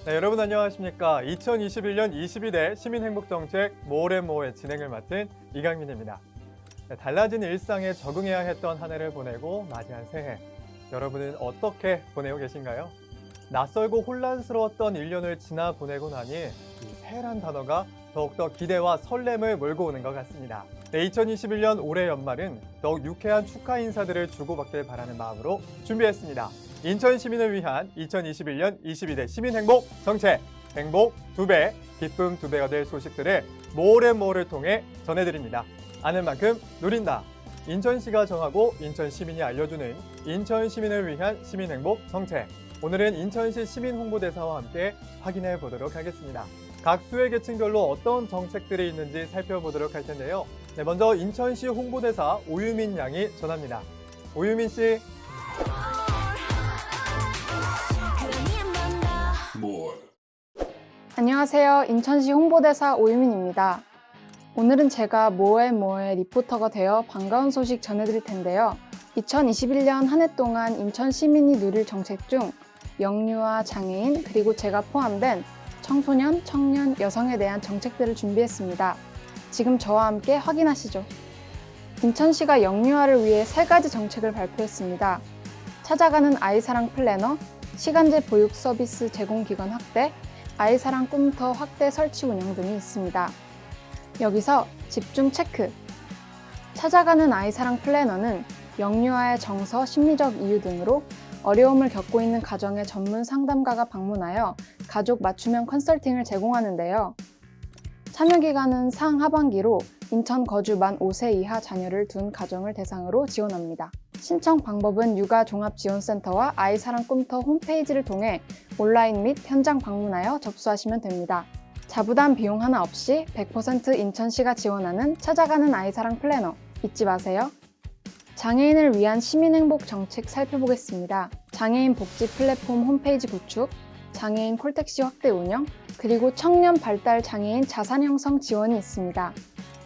네, 여러분 안녕하십니까. 2021년 22대 시민행복정책 모어앤모어의 진행을 맡은 이강민입니다. 네, 달라진 일상에 적응해야 했던 한 해를 보내고 맞이한 새해. 여러분은 어떻게 보내고 계신가요? 낯설고 혼란스러웠던 1년을 지나 보내고 나니 이 새해란 단어가 더욱더 기대와 설렘을 몰고 오는 것 같습니다. 네, 2021년 올해 연말은 더욱 유쾌한 축하 인사들을 주고받길 바라는 마음으로 준비했습니다. 인천 시민을 위한 2021년 22대 시민행복 정책, 행복 2배, 기쁨 2배가 될 소식들을 모어앤모어를 통해 전해드립니다. 아는 만큼 누린다. 인천시가 정하고 인천 시민이 알려주는 인천 시민을 위한 시민행복 정책. 오늘은 인천시 시민홍보대사와 함께 확인해 보도록 하겠습니다. 각 수혜 계층별로 어떤 정책들이 있는지 살펴보도록 할 텐데요. 네, 먼저 인천시 홍보대사 오유민 양이 전합니다. 오유민 씨. 안녕하세요. 인천시 홍보대사 오유민입니다. 오늘은 제가 모어앤모어의 리포터가 되어 반가운 소식 전해드릴 텐데요. 2021년 한 해 동안 인천 시민이 누릴 정책 중 영유아, 장애인, 그리고 제가 포함된 청소년, 청년, 여성에 대한 정책들을 준비했습니다. 지금 저와 함께 확인하시죠. 인천시가 영유아를 위해 3가지 정책을 발표했습니다. 찾아가는 아이사랑 플래너, 시간제 보육 서비스 제공기관 확대, 아이사랑 꿈터 확대 설치 운영 등이 있습니다. 여기서 집중 체크! 찾아가는 아이사랑 플래너는 영유아의 정서, 심리적 이유 등으로 어려움을 겪고 있는 가정의 전문 상담가가 방문하여 가족 맞춤형 컨설팅을 제공하는데요. 참여 기간은 상하반기로 인천 거주 만 5세 이하 자녀를 둔 가정을 대상으로 지원합니다. 신청 방법은 육아종합지원센터와 아이사랑 꿈터 홈페이지를 통해 온라인 및 현장 방문하여 접수하시면 됩니다. 자부담 비용 하나 없이 100% 인천시가 지원하는 찾아가는 아이사랑 플래너 잊지 마세요. 장애인을 위한 시민행복 정책 살펴보겠습니다. 장애인 복지 플랫폼 홈페이지 구축, 장애인 콜택시 확대 운영, 그리고 청년 발달 장애인 자산 형성 지원이 있습니다.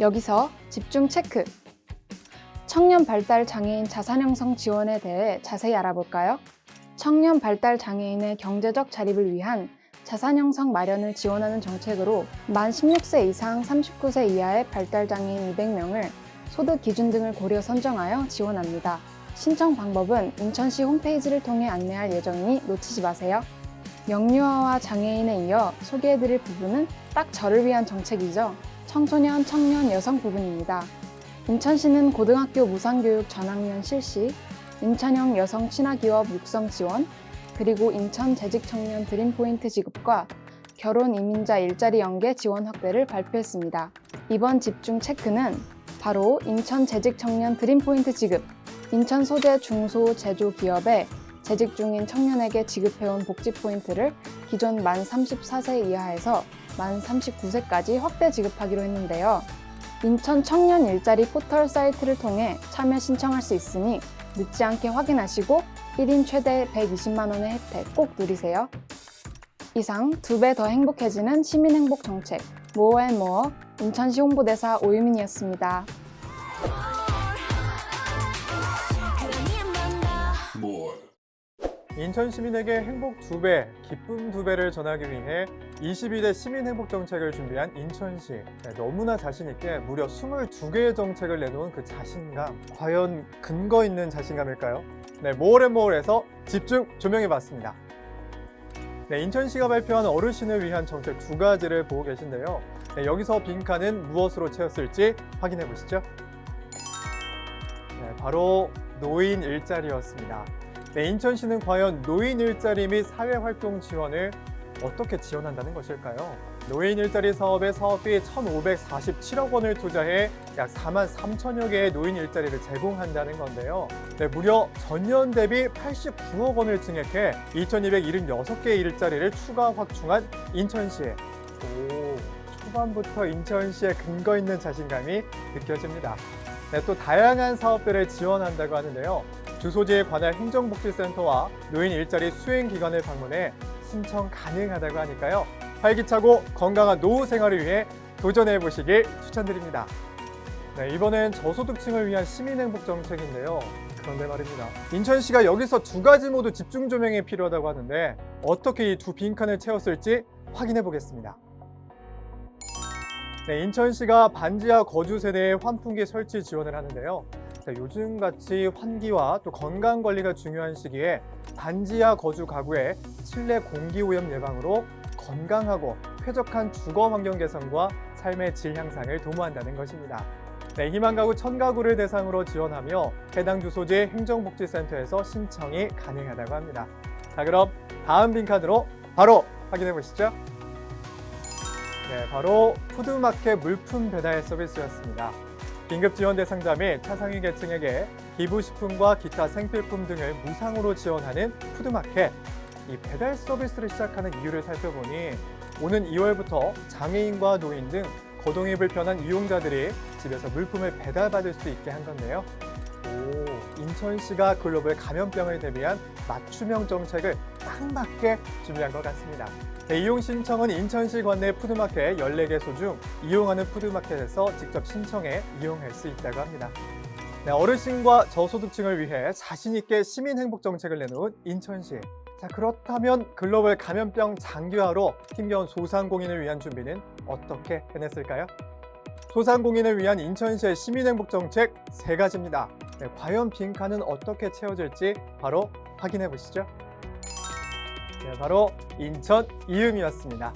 여기서 집중 체크! 청년 발달 장애인 자산 형성 지원에 대해 자세히 알아볼까요? 청년 발달 장애인의 경제적 자립을 위한 자산 형성 마련을 지원하는 정책으로 만 16세 이상 39세 이하의 발달 장애인 200명을 소득 기준 등을 고려 선정하여 지원합니다. 신청 방법은 인천시 홈페이지를 통해 안내할 예정이니 놓치지 마세요. 영유아와 장애인에 이어 소개해드릴 부분은 딱 저를 위한 정책이죠. 청소년, 청년, 여성 부분입니다. 인천시는 고등학교 무상교육 전학년 실시, 인천형 여성 친화기업 육성 지원, 그리고 인천 재직청년 드림포인트 지급과 결혼 이민자 일자리 연계 지원 확대를 발표했습니다. 이번 집중 체크는 바로 인천 재직청년 드림포인트 지급, 인천 소재 중소 제조 기업에 재직 중인 청년에게 지급해온 복지 포인트를 기존 만 34세 이하에서 만 39세까지 확대 지급하기로 했는데요. 인천 청년 일자리 포털 사이트를 통해 참여 신청할 수 있으니 늦지 않게 확인하시고 1인 최대 120만 원의 혜택 꼭 누리세요. 이상 2배 더 행복해지는 시민행복 정책 모어앤모어 인천시 홍보대사 오유민이었습니다. 인천 시민에게 행복 2배, 기쁨 2배를 전하기 위해 22대 시민행복정책을 준비한 인천시. 네, 너무나 자신있게 무려 22개의 정책을 내놓은 그 자신감. 과연 근거 있는 자신감일까요? 네, 모어앤모어에서 집중 조명해봤습니다. 네, 인천시가 발표한 어르신을 위한 정책 2가지를 보고 계신데요. 네, 여기서 빈칸은 무엇으로 채웠을지 확인해 보시죠. 네, 바로 노인 일자리였습니다. 네, 인천시는 과연 노인 일자리 및 사회활동 지원을 어떻게 지원한다는 것일까요? 노인 일자리 사업에 사업비 1,547억 원을 투자해 약 4만 3천여 개의 노인 일자리를 제공한다는 건데요. 네, 무려 전년 대비 89억 원을 증액해 2,276개의 일자리를 추가 확충한 인천시. 초반부터 인천시의 근거 있는 자신감이 느껴집니다. 네, 또 다양한 사업들을 지원한다고 하는데요. 주소지에 관할 행정복지센터와 노인 일자리 수행기관을 방문해 신청 가능하다고 하니까요. 활기차고 건강한 노후 생활을 위해 도전해 보시길 추천드립니다. 네, 이번엔 저소득층을 위한 시민행복 정책인데요. 그런데 말입니다. 인천시가 여기서 두 가지 모두 집중 조명이 필요하다고 하는데 어떻게 이 두 빈칸을 채웠을지 확인해 보겠습니다. 네, 인천시가 반지하 거주 세대의 환풍기 설치 지원을 하는데요. 자, 요즘같이 환기와 또 건강 관리가 중요한 시기에 반지하 거주 가구의 실내 공기 오염 예방으로 건강하고 쾌적한 주거 환경 개선과 삶의 질 향상을 도모한다는 것입니다. 네, 희망 가구 1000가구를 대상으로 지원하며 해당 주소지 행정복지센터에서 신청이 가능하다고 합니다. 자, 그럼 다음 빈칸으로 바로 확인해 보시죠. 네, 바로 푸드마켓 물품 배달 서비스였습니다. 긴급 지원 대상자 및 차상위 계층에게 기부식품과 기타 생필품 등을 무상으로 지원하는 푸드마켓. 이 배달 서비스를 시작하는 이유를 살펴보니 오는 2월부터 장애인과 노인 등 거동이 불편한 이용자들이 집에서 물품을 배달받을 수 있게 한 건데요. 인천시가 글로벌 감염병을 대비한 맞춤형 정책을 딱 맞게 준비한 것 같습니다. 네, 이용 신청은 인천시 관내 푸드마켓 14개소 중 이용하는 푸드마켓에서 직접 신청해 이용할 수 있다고 합니다. 네, 어르신과 저소득층을 위해 자신 있게 시민 행복 정책을 내놓은 인천시. 자, 그렇다면 글로벌 감염병 장기화로 힘겨운 소상공인을 위한 준비는 어떻게 해냈을까요? 소상공인을 위한 인천시의 시민행복 정책 3가지입니다. 네, 과연 빈칸은 어떻게 채워질지 바로 확인해 보시죠. 네, 바로 인천 이음이었습니다.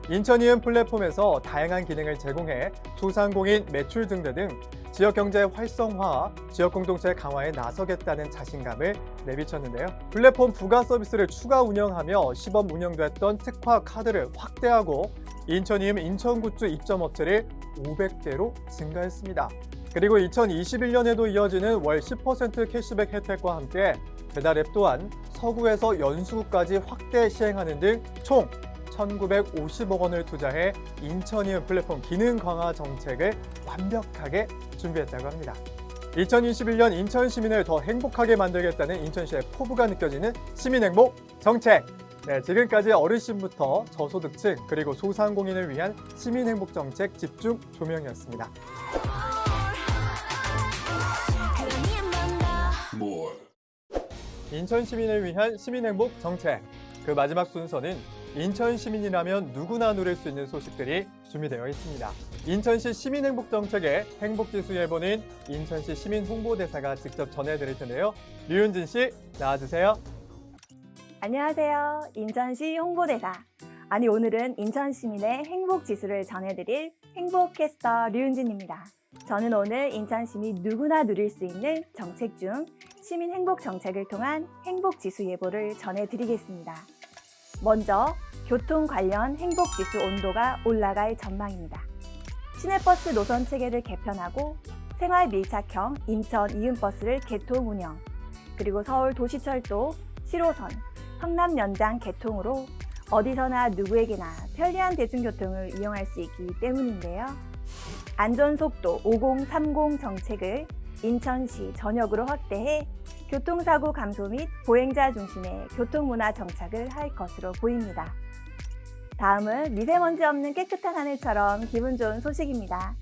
인천 이음 플랫폼에서 다양한 기능을 제공해 소상공인 매출 증대 등 지역 경제 활성화, 지역 공동체 강화에 나서겠다는 자신감을 내비쳤는데요. 플랫폼 부가 서비스를 추가 운영하며 시범 운영됐던 특화 카드를 확대하고 인천 이음 인천굿즈 입점 업체를 500개로 증가했습니다. 그리고 2021년에도 이어지는 월 10% 캐시백 혜택과 함께 배달앱 또한 서구에서 연수구까지 확대 시행하는 등 총 1,950억 원을 투자해 인천 이음 플랫폼 기능 강화 정책을 완벽하게 준비했다고 합니다. 2021년 인천 시민을 더 행복하게 만들겠다는 인천시의 포부가 느껴지는 시민행복 정책. 네, 지금까지 어르신부터 저소득층 그리고 소상공인을 위한 시민행복 정책 집중 조명이었습니다. 인천 시민을 위한 시민행복 정책. 그 마지막 순서는 인천 시민이라면 누구나 누릴 수 있는 소식들이 준비되어 있습니다. 인천시 시민행복 정책의 행복지수 예보는 인천시 시민 홍보대사가 직접 전해드릴 텐데요. 류윤진 씨, 나와주세요. 안녕하세요. 인천시 홍보대사. 오늘은 인천 시민의 행복지수를 전해드릴 행복캐스터 류윤진입니다. 저는 오늘 인천 시민 누구나 누릴 수 있는 정책 중 시민 행복 정책을 통한 행복지수 예보를 전해드리겠습니다. 먼저 교통 관련 행복지수 온도가 올라갈 전망입니다. 시내버스 노선 체계를 개편하고 생활 밀착형 인천 이음버스를 개통 운영, 그리고 서울 도시철도 7호선 성남 연장 개통으로 어디서나 누구에게나 편리한 대중교통을 이용할 수 있기 때문인데요. 안전속도 5030 정책을 인천시 전역으로 확대해 교통사고 감소 및 보행자 중심의 교통문화 정착을 할 것으로 보입니다. 다음은 미세먼지 없는 깨끗한 하늘처럼 기분 좋은 소식입니다.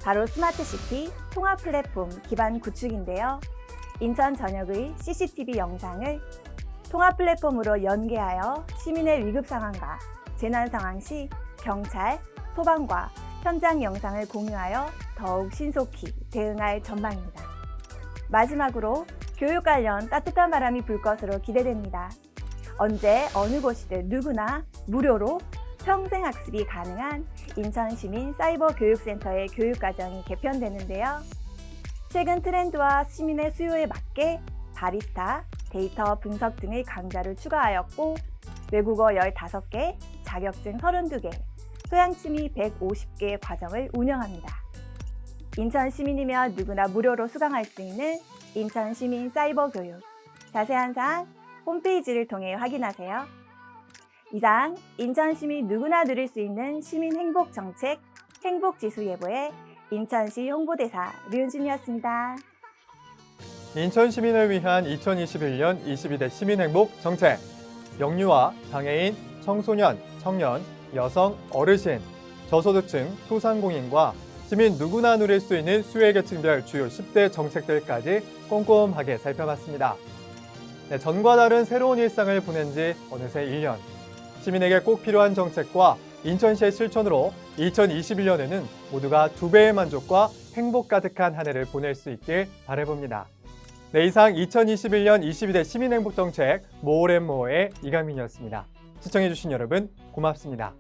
바로 스마트시티 통합 플랫폼 기반 구축인데요. 인천 전역의 CCTV 영상을 통합 플랫폼으로 연계하여 시민의 위급 상황과 재난 상황 시 경찰, 소방과 현장 영상을 공유하여 더욱 신속히 대응할 전망입니다. 마지막으로 교육 관련 따뜻한 바람이 불 것으로 기대됩니다. 언제 어느 곳이든 누구나 무료로 평생 학습이 가능한 인천시민 사이버교육센터의 교육과정이 개편되는데요. 최근 트렌드와 시민의 수요에 맞게 바리스타, 데이터 분석 등의 강좌를 추가하였고 외국어 15개, 자격증 32개, 소양취미 150개 과정을 운영합니다. 인천 시민이면 누구나 무료로 수강할 수 있는 인천 시민 사이버 교육. 자세한 사항 홈페이지를 통해 확인하세요. 이상 인천 시민 누구나 누릴 수 있는 시민 행복 정책 행복지수 예보의 인천시 홍보대사 류윤진이었습니다. 인천 시민을 위한 2021년 22대 시민행복 정책. 영유아, 장애인, 청소년, 청년, 여성, 어르신, 저소득층, 소상공인과 시민 누구나 누릴 수 있는 수혜계층별 주요 10대 정책들까지 꼼꼼하게 살펴봤습니다. 네, 전과 다른 새로운 일상을 보낸 지 어느새 1년. 시민에게 꼭 필요한 정책과 인천시의 실천으로 2021년에는 모두가 2배의 만족과 행복 가득한 한 해를 보낼 수 있길 바라봅니다. 네, 이상 2021년 22대 시민행복정책 모오앤모어의 이강민이었습니다. 시청해주신 여러분 고맙습니다.